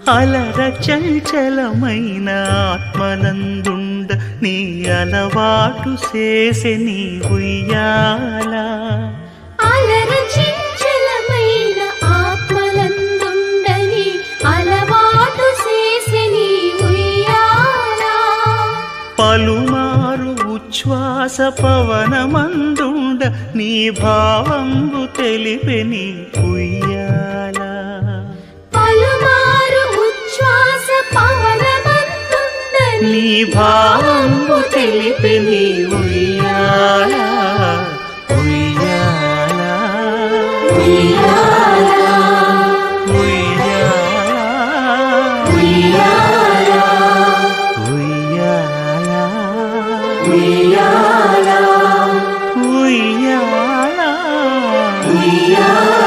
అలర చంచలమైన ఆత్మనందుండ నీ అలవాటు చేసే నీ ఉయ్యాల అలర చంచలమైన ఆత్మనందుండ నీ అలవాటు చేసే నీ ఉయ్యాల పలుమారు ఉచ్ఛ్వాస పవనమందుండ నీ భావంబు తెలిపే నీ ఉయ్యాల పలుమారు ఉచ్ఛ్వాస పవనమందుండ నీ భావంబు తెలిపే నీ ఉయ్యాల ఉయ్యాల ఉయ్యాల ఉయ్యాల ఉయ్యాల ఉయ్యాల ఉయ్యాల ఉయ్యాల